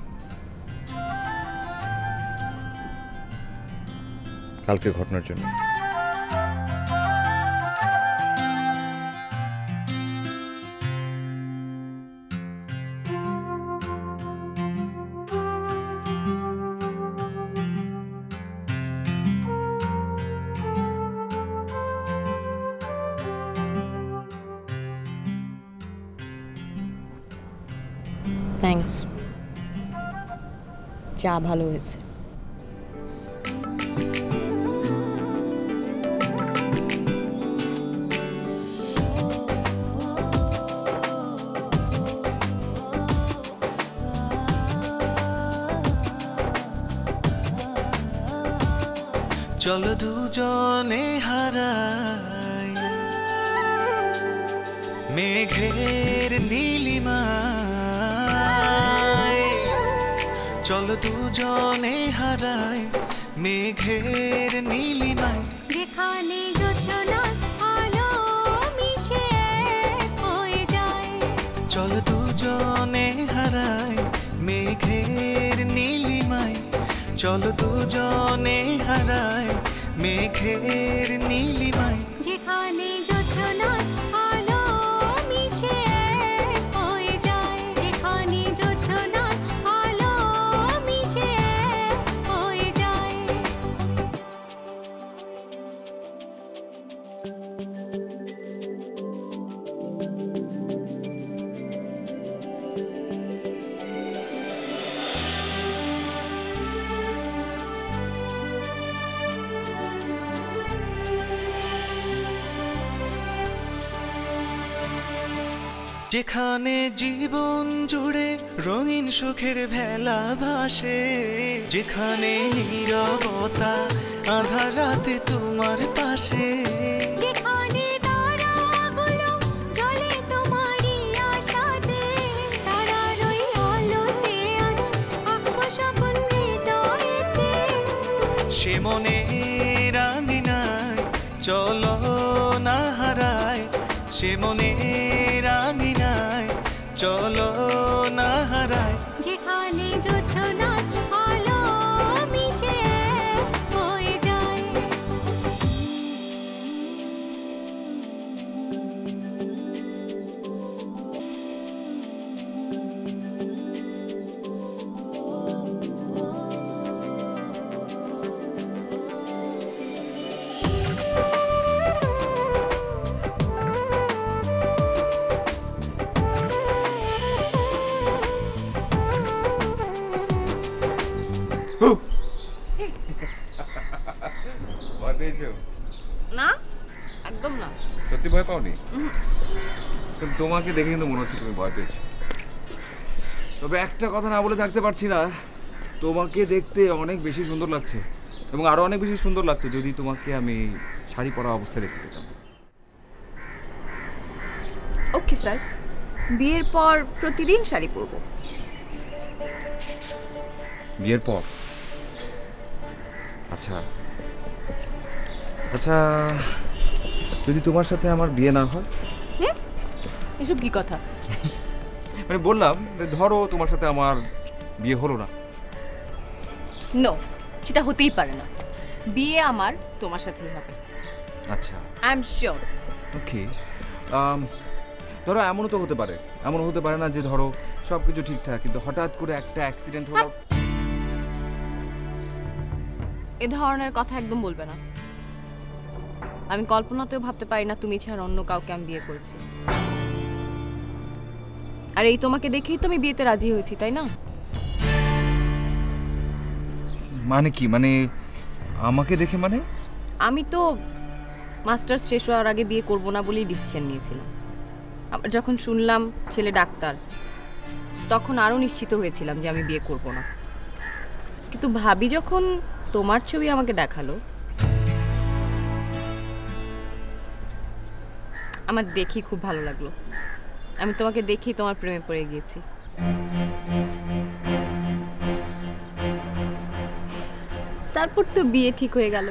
কালকের ঘটনার জন্য।
থ্যাঙ্কস। চা ভালো হয়েছে।
চলো দুজনে হারাই মেঘের নীলিমায়, চলো দুজনে হারাই মেঘের নীলিমায়,
যেখানে জোছনার আলো মিশে হয়ে যায়।
চলো দুজনে হারাই মেঘের নীলিমায়, চলো দুজনে হারাই মেঘের নীলিমায়,
যেখানে জোছনার আলো মিশে হয়ে যায়। যেখানে জোছনার আলো মিশে হয়ে যায়।
যেখানে জীবন জুড়ে রঙিন সুখের ভেলা ভাসে, যেখানে নীরবতা আধার রাতে তোমার পাশে,
যেখানে তারাগুলো জ্বলে তোমারই আশাতে, তারার ওই আলোতে আজ আঁকবো স্বপ্ন হৃদয়েতে।
সে মনের আঙিনায় চলো না হারায়, সে মনের আঙিনায় চলো না হারায়,
যেখানে জোছনার আলো মিশে হয়ে যায়।
একদম না।
সত্যি ভয় পাওনি? কিন্তু তোমাকে দেখে কিন্তু মনে হচ্ছে তুমি ভয় পেয়েছো। তবে একটা কথা না বলে থাকতে পারছি না, তোমাকে দেখতে অনেক বেশি সুন্দর লাগছে এবং আরো অনেক বেশি সুন্দর লাগতো যদি তোমাকে আমি শাড়ি পরা অবস্থায় দেখতে পেতাম।
ওকে স্যার, বিয়ের পর প্রতিদিন শাড়ি পরবো।
বিয়ের পর? আচ্ছা আচ্ছা, যদি তোমার সাথে আমার বিয়ে না হয়?
এসব কি কথা?
মানে বললাম ধরো তোমার সাথে আমার বিয়ে হলো না।
নো, সেটা হতেই পারে না। বিয়ে আমার তোমার সাথেই হবে।
আচ্ছা,
আই এম শিওর।
ওকে, ধরো এমনও তো হতে পারে, এমন হতে পারে না যে ধরো সব কিছু ঠিকঠাক কিন্তু হঠাৎ করে একটা অ্যাক্সিডেন্ট হলো।
এ ধরনের কথা একদম বলবে না। আমি কল্পনাতেও ভাবতে পারি না তুমি ছাড়া অন্য কাউকে আমি বিয়ে করেছি। আর এই তোমাকে দেখেই তো আমি বিয়েতে রাজি হয়েছি, তাই না?
মানে কি? মানে আমাকে দেখে? মানে
আমি তো মাস্টার্স শেষ হওয়ার আগে বিয়ে করব না বলেই ডিসিশন নিয়েছিলাম। আবার যখন শুনলাম ছেলে ডাক্তার, তখন আরও নিশ্চিত হয়েছিলাম যে আমি বিয়ে করব না। কিন্তু ভাবি যখন তোমার ছবি আমাকে দেখালো, আমার দেখি খুব ভালো লাগলো। আমি তোমাকে দেখি তোমার প্রেমে পড়ে গিয়েছি। তারপর তো বিয়ে ঠিক হয়ে গেল।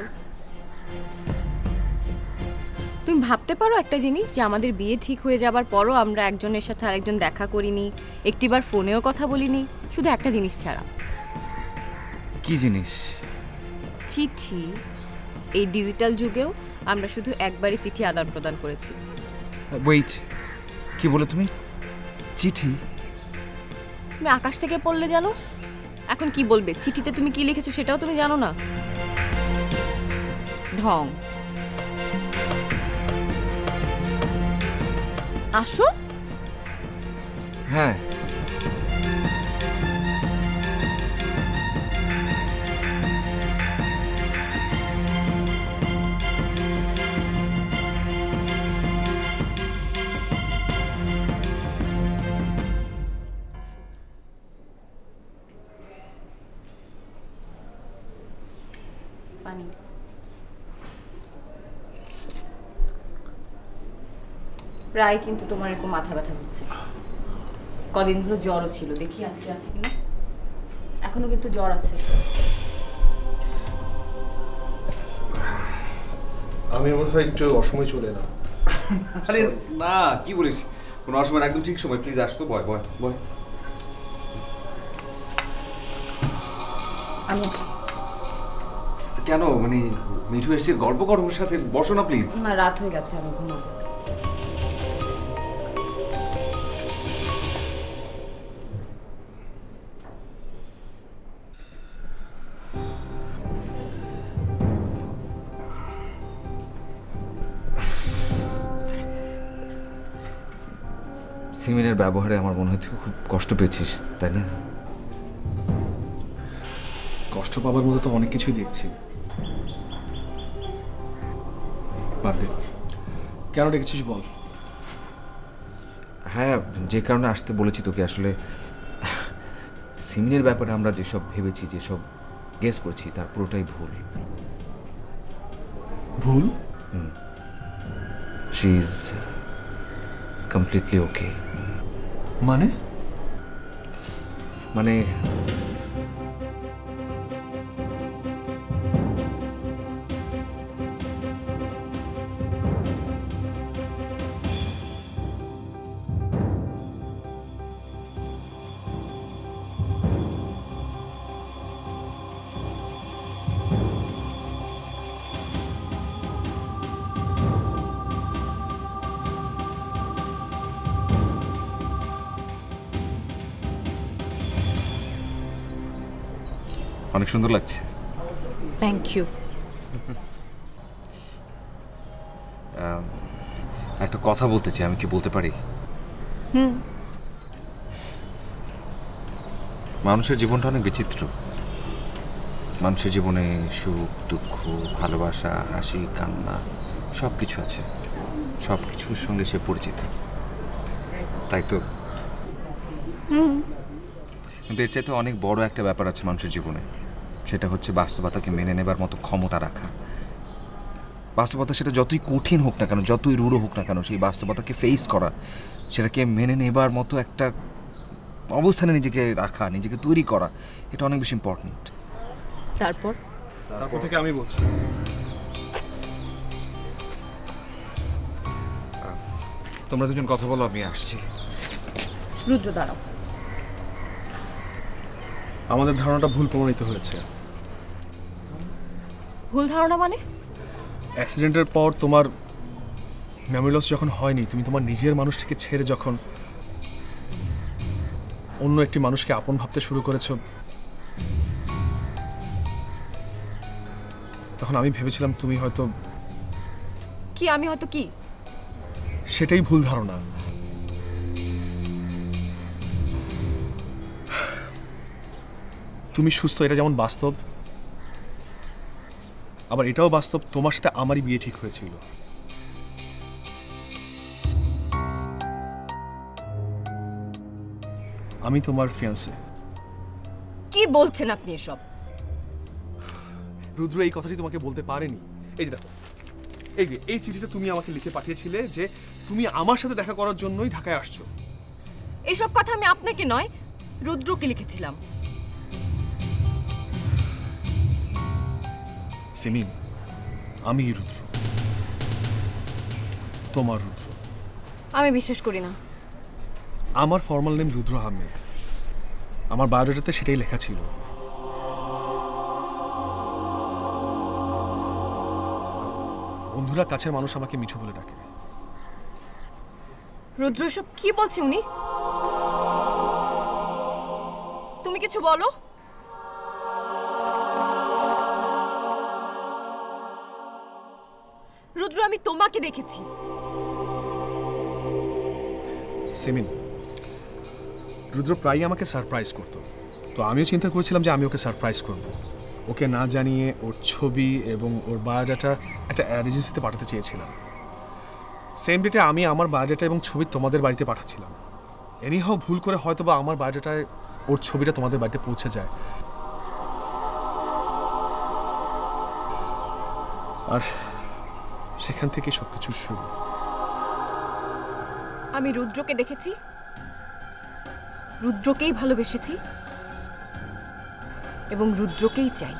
তুমি ভাবতে পারো একটা জিনিস, যে আমাদের বিয়ে ঠিক হয়ে যাবার পরও আমরা একজনের সাথে আরেকজন দেখা করিনি, একটিবার ফোনেও কথা বলিনি, শুধু একটা জিনিস ছাড়া।
কি জিনিস?
চিঠি। এই ডিজিটাল যুগেও আমরা শুধু একবারই চিঠি আদান প্রদান করেছি।
ওয়েট, কি বলে তুমি? চিঠি?
তুমি আকাশ থেকে পড়লে জানো? এখন কি বলবে? চিঠিতে তুমি কি লিখেছো সেটাও তুমি জানো না? ঢং। আসো।
হ্যাঁ,
পানি। প্রায় কিন্তু তোমার এরকম মাথা ব্যথা হচ্ছে। কদিন হলো জ্বরও ছিল, দেখি আজকে আছে কিনা। এখনো কিন্তু জ্বর আছে।
আমি বোধহয় একটু অসময় চলে এলাম।
আরে না, কি বলিস? কোনো অসময়, একদম ঠিক সময়। প্লিজ আসতো। বয় বয় বয়।
আমি আসি।
কেন? মানে মিঠু এসে গল্প করো ওর সাথে, বসো না প্লিজ।
না, রাত হয়ে গেছে, আমি ঘুমাবো।
সিমিনের ব্যবহারে আমার মনে হয় তুই খুব কষ্ট পেয়েছিস, তাই না?
কষ্ট পাবার মতো তো অনেক কিছুই দেখছি। বাদ দে, কেন ডেকেছিস বল।
হ্যাঁ, যে কারণে আসতে বলেছি তোকে, আসলে সিমিনের ব্যাপারে আমরা যেসব ভেবেছি, যেসব গেস করছি, তার পুরোটাই ভুল।
ভুল?
She is completely okay.
মানে?
মানে অনেক সুন্দর লাগছে।
Thank you.
একটা কথা বলতে চাই, আমি কি বলতে পারি? মানুষের জীবনটা অনেক বিচিত্র। মানুষের জীবনে সুখ, দুঃখ, ভালোবাসা, হাসি, কান্না সব কিছু আছে, সব কিছুর সঙ্গে সে পরিচিত, তাই তো? কিন্তু এর চাইতে অনেক বড় একটা ব্যাপার আছে মানুষের জীবনে, সেটা হচ্ছে বাস্তবতাকে মেনে নেবার মতো ক্ষমতা রাখা। বাস্তবতা সেটা যতই কঠিন হোক না কেন, যতই রূঢ় হোক না কেন, সেই বাস্তবতাকে ফেস করা, সেটাকে মেনে নেবার মতো একটা অবস্থানে নিজেকে রাখা, নিজেকে তৈরি করা, এটা অনেক বেশি ইম্পর্টেন্ট।
তারপর
থেকে আমি বলছি,
তোমরা দুজন কথা বলো, আমি আসছি।
রুদ্র দাঁড়াও।
আমাদের ধারণাটা ভুল প্রমাণিত হয়েছে।
ভুল ধারণা মানে?
অ্যাক্সিডেন্টের পর তোমার মেমোরি লস যখন হয়নি, তুমি তোমার নিজের মানুষটিকে ছেড়ে যখন অন্য একটি মানুষকে আপন ভাবতে শুরু করেছো, তখন আমি ভেবেছিলাম তুমি হয়তো
কি? আমি হয়তো কি?
সেটাই ভুল ধারণা। তুমি সুস্থ, এটা যেমন বাস্তব, আবার এটাও বাস্তব তোমার সাথে আমারই বিয়ে ঠিক হয়েছিল। আমি তোমার ফিয়ান্সে।
কি বলছেন আপনি এসব?
রুদ্র এই কথাটি তোমাকে বলতে পারেনি। এই যে দেখো, এই চিঠিটা তুমি আমাকে লিখে পাঠিয়েছিলে যে তুমি আমার সাথে দেখা করার জন্যই ঢাকায় আসছো।
এইসব কথা আমি আপনাকে নয়, রুদ্রকে লিখেছিলাম।
সিমিন, আমি রুদ্র, তোমার রুদ্র।
আমি বিশ্বাস করি না।
আমার ফর্মাল নেম রুদ্র আহমেদ, আমার বায়োডাটাতে সেটাই লেখা ছিল। বন্ধুরা, কাছের মানুষ আমাকে মিঠু বলে ডাকে।
রুদ্র এসব কি বলছে উনি? তুমি কিছু বলো। রুদ্র, আমি তোমাকে দেখেছি।
সিমিন, রুদ্র প্রায়ই আমাকে সারপ্রাইজ করতো, তো আমিও চিন্তা করেছিলাম যে আমি ওকে সারপ্রাইজ করব। ওকে না জানিয়ে ওর ছবি এবং ওর বায়োডাটা একটা অ্যাড এজেন্সিতে পাঠাতে চেয়েছিলাম। সেম ডেটে আমি আমার বায়োডাটা এবং ছবি তোমাদের বাড়িতে পাঠাচ্ছিলাম। এনিহাও ভুল করে হয়তো বা আমার বায়োডাটায় ওর ছবিটা তোমাদের বাড়িতে পৌঁছে যায়, আর সেখান থেকে সবকিছু শুরু।
আমি রুদ্রকে দেখেছি, রুদ্রকেই ভালোবেসেছি এবং রুদ্রকেই চাই।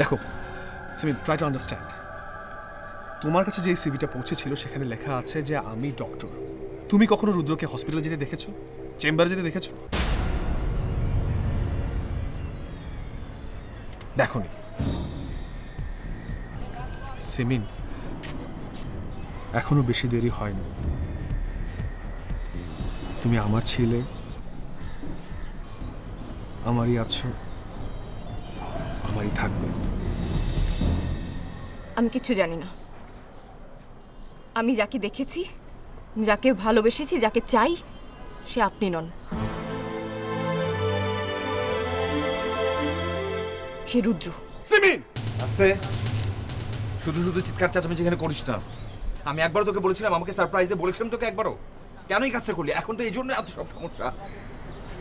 দেখো সিমিন, ট্রাই টু আন্ডারস্ট্যান্ড। তোমার কাছে যে সিভিটা পৌঁছেছিল সেখানে লেখা আছে যে আমি ডক্টর। তুমি কখনো রুদ্রকে হসপিটালে যেতে দেখেছো? চেম্বারে যেতে দেখেছো? দেখোনি। সিমিন, এখনো বেশি দেরি হয়নি। তুমি আমার ছেলে, আমারই আছো, আমারই থাকবে।
আমি কিছু জানি না। আমি যাকে দেখেছি, যাকে ভালোবেসেছি, যাকে চাই, সে আপনি নন, সে রুদ্র।
সিমিন,
আস্তে, শুধু শুধু চিৎকার চাচামেচি এখানে করিস না। আমি একবার তোকে বলেছিলাম, আমাকে সারপ্রাইজে বলেছিলাম তোকে একবারও, কেন এই কাজটা করলি? এখন তো এই জন্য এত সব সমস্যা।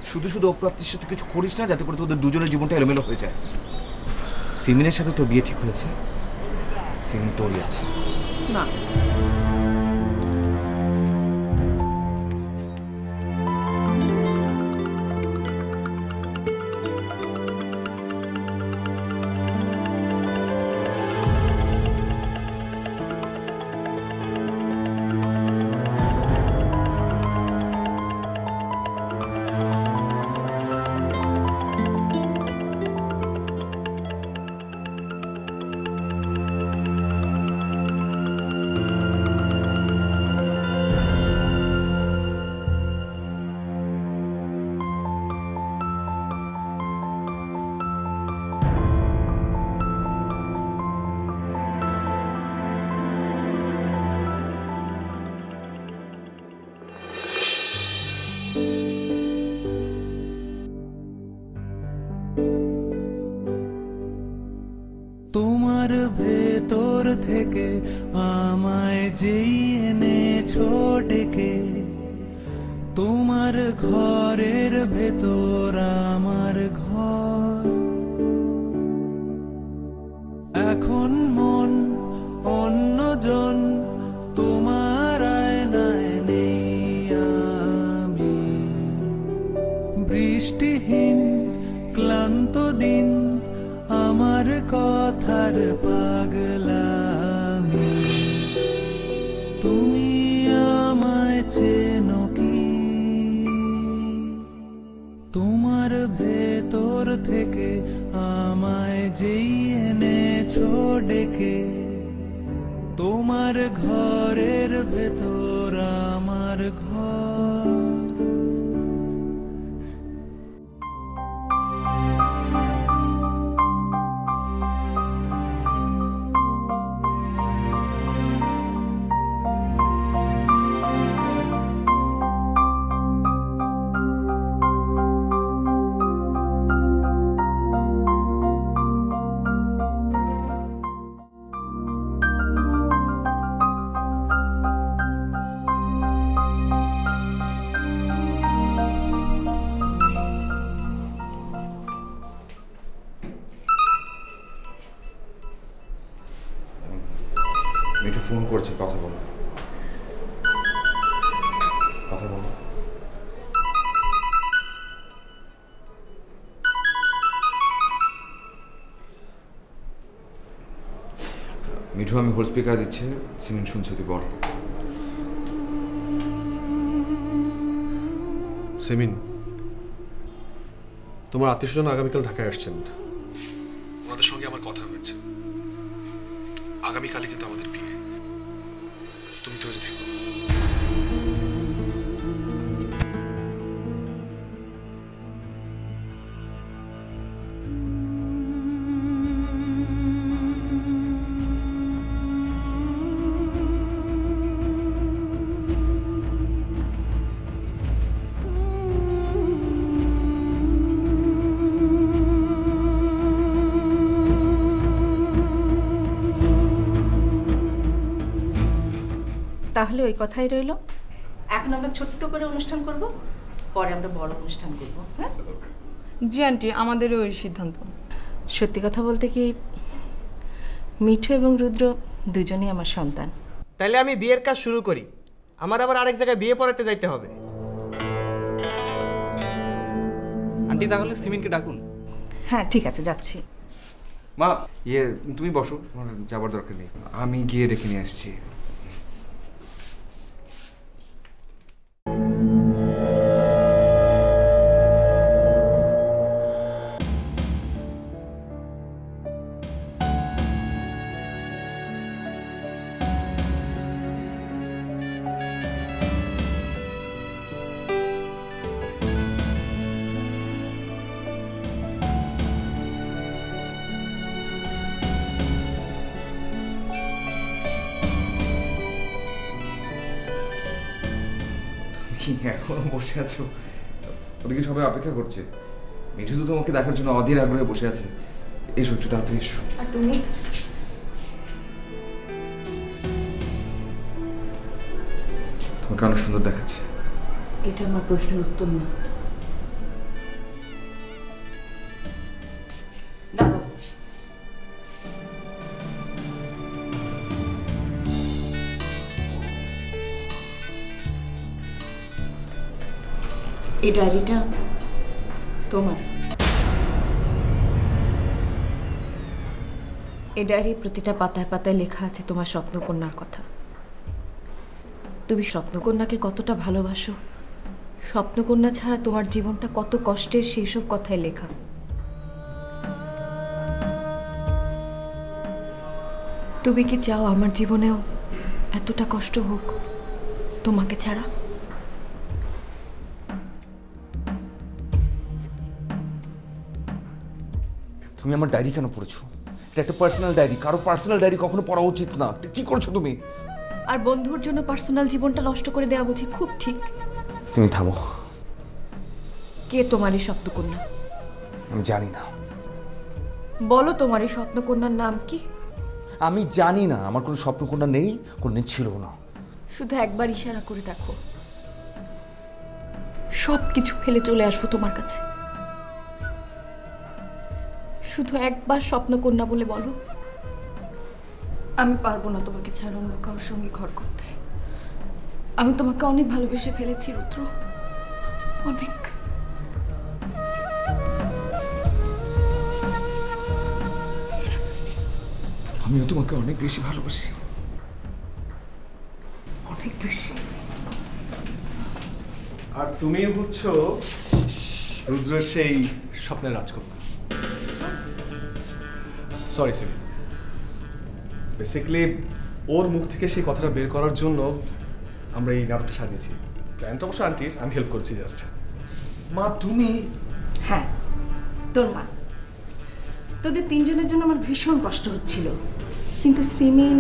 শুধু শুধু অপ্রাপ্তির সাথে কিছু করিস না, যাতে করে তোদের দুজনের জীবনটা এলোমেলো হয়ে যায়। সিমিনের সাথে তোর বিয়ে ঠিক হয়েছে, সিমিন তোরই আছে।
না,
তোমার ভেতর
থেকে আমায় যেই এনেছো ডেকে, তোমার ঘরের ভেতর আমার ঘর। এখন মন অন্যজন, তোমার আয়নায় নেই আমি। বৃষ্টিহীন ক্লান্ত দিন, আমার কথার পাগলামি। তুমি আমায় চেনো কি? তোমার ভেতর থেকে আমায় যেই এনেছো ডেকে, তোমার ঘরের ভেতর আমার ঘর।
মিঠু ফোন করছে, কথা বলো। কথা বলো। মিঠু, আমি হোল স্পিকার দিচ্ছে, সিমেন্ট শুনছে, তুই বল।
সেমিন, তোমার আত্মীয়স্বজন আগামীকাল ঢাকায় আসছেন। ওনাদের সঙ্গে আমার কথা হয়েছে। আগামীকালই কিন্তু আমাদের বিয়ে। তুমি তৈরি থেকো।
তাহলে ওই কথাই রইল। এখন আমরা ছোট্ট করে অনুষ্ঠান করব, পরে আমরা বড় অনুষ্ঠান করব। হ্যাঁ
জি আন্টি, আমাদেরও ওই সিদ্ধান্ত।
সত্যি কথা বলতে কি, মিঠু এবং রুদ্র দুজনেই আমার সন্তান।
তাইলে আমি বিয়ের কাজ শুরু করি। আমার আবার আরেক জায়গায় বিয়ে পড়াতে যাইতে হবে।
আন্টি তাহলে সিমিনকে ডাকুন।
হ্যাঁ ঠিক আছে, যাচ্ছি।
মা, তুমি বসো, তোমার যাবার দরকার নেই, আমি গিয়ে ডেকে নিয়ে আসছি। এখনো বসে আছো? ওদিকে সবাই অপেক্ষা করছে। মিঠু তো তোমাকে দেখার জন্য অধীর আগ্রহে বসে আছে। এসো, একটু তাড়াতাড়ি এসো।
আর তুমি?
তোমাকে অনেক সুন্দর দেখাচ্ছে।
এটা আমার প্রশ্নের উত্তর না। এই ডায়েরিটা তোমার। এই ডায়েরির প্রতিটা পাতায় পাতায় লেখা আছে তোমার স্বপ্নকন্যার কথা। তুমি স্বপ্নকন্যাকে কতটা ভালোবাসো, স্বপ্নকন্যা ছাড়া তোমার জীবনটা কত কষ্টের, সেই সব কথাই লেখা। তুমি কি চাও আমার জীবনেও এতটা কষ্ট হোক তোমাকে ছাড়া?
তুমি আমার ডায়েরি কেন পড়েছো? এটা একটা পার্সোনাল ডায়েরি, কারো পার্সোনাল ডায়েরি কখনো পড়া উচিত না। কি করছো তুমি?
আর বন্ধুর জন্য পার্সোনাল জীবনটা নষ্ট করে দেওয়া বুঝি খুব ঠিক?
সিমি, থামো।
কে তোমার এই স্বপ্নকন্যা?
আমি জানি না।
বলো তোমার এই স্বপ্নকন্যার নাম কি?
আমি জানি না, আমার কোনো স্বপ্নকন্যা নেই, কোনদিন ছিল না।
শুধু একবার ইশারা করে দেখো, সব কিছু ফেলে চলে আসবো তোমার কাছে। শুধু একবার স্বপ্নকন্যা বলে বলো। আমি পারবো না তোমাকে ছাড়া অন্য কারোর সঙ্গে ঘর করতে। আমি তোমাকে অনেক ভালোবেসে ফেলেছি রুদ্র, অনেক।
আমিও তোমাকে অনেক বেশি ভালোবাসি, অনেক বেশি।
আর তুমি হচ্ছ রুদ্রের সেই স্বপ্নের রাজকন্যা। সরি সিমি, বেসিক্যালি ওর মুখ থেকে সেই কথাটা বের করার জন্য আমরা এই নাটকটা সাজিয়েছি। প্ল্যানটা অবশ্য আন্টির, আমি হেল্প করছি জাস্ট।
মা তুমি?
হ্যাঁ, তোর মা। তোদের তিনজনের জন্য আমার ভীষণ কষ্ট হচ্ছিল, কিন্তু সিমিন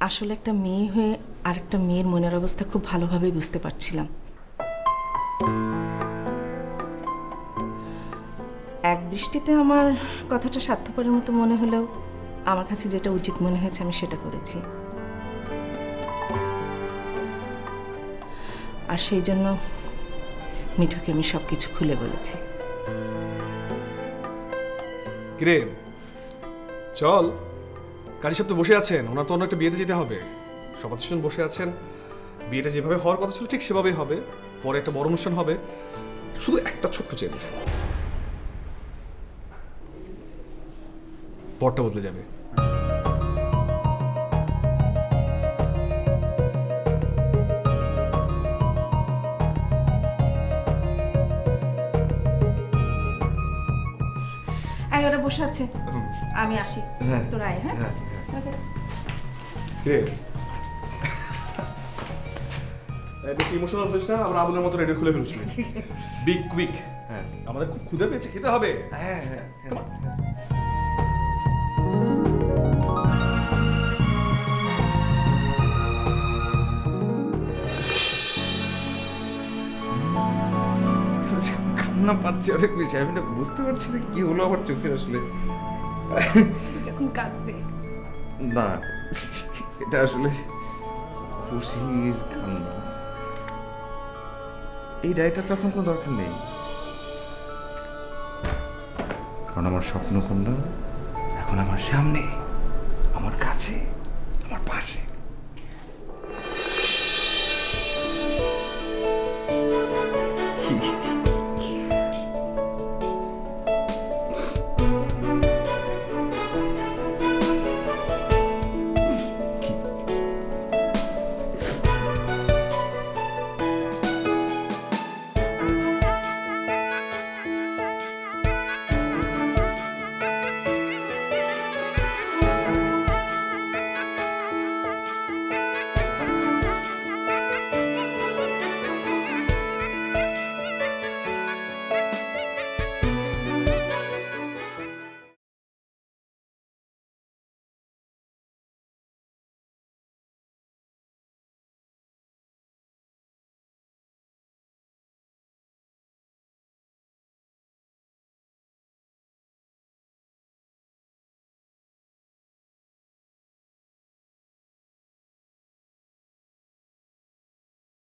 আসলে একটা মেয়ে হয়ে আরেকটা মেয়ের মনের অবস্থা খুব ভালোভাবেই বুঝতে পারছিলাম। এক দৃষ্টিতে আমার কথাটা স্বার্থপরের মতো মনে হলেও আমার কাছে যেটা উচিত মনে হয়েছে আমি সেটা করেছি। আর সেই জন্য মিঠুকে আমি সব কিছু খুলে বলেছি।
কিরে চল, কারি সাহেব তো বসে আছেন, ওনার তো অন্য একটা বিয়েতে যেতে হবে। সব আত্মীয়স্বজন বসে আছেন, বিয়েটা যেভাবে হওয়ার কথা ছিল ঠিক সেভাবেই হবে। পরে একটা বড় অনুষ্ঠান হবে, শুধু একটা ছোট্ট চেঞ্জ, পরটা বদলে যাবে।
ওরা বসে আছে, আমি আসি। তোরা আয়। হ্যাঁ,
বেশি ইমোশনাল হইস না, আমরা আবুলের মতো রেডিও খুলে ফেলছি। Be quick. হ্যাঁ, আমাদের খুব ক্ষুধা পেয়েছে, খেতে হবে।
হ্যাঁ হ্যাঁ, কান্না পাচ্ছে অনেক বেশি। আমি না বুঝতে পারছি না কি হলো আমার চোখে আসলে।
এখন কাঁদবে
না, এটা আসলে খুশির কান্না। এই ডায়েটটা তো এখন কোনো দরকার নেই, কারণ আমার স্বপ্নকন্যা এখন আমার সামনে, আমার কাছে, আমার পাশে।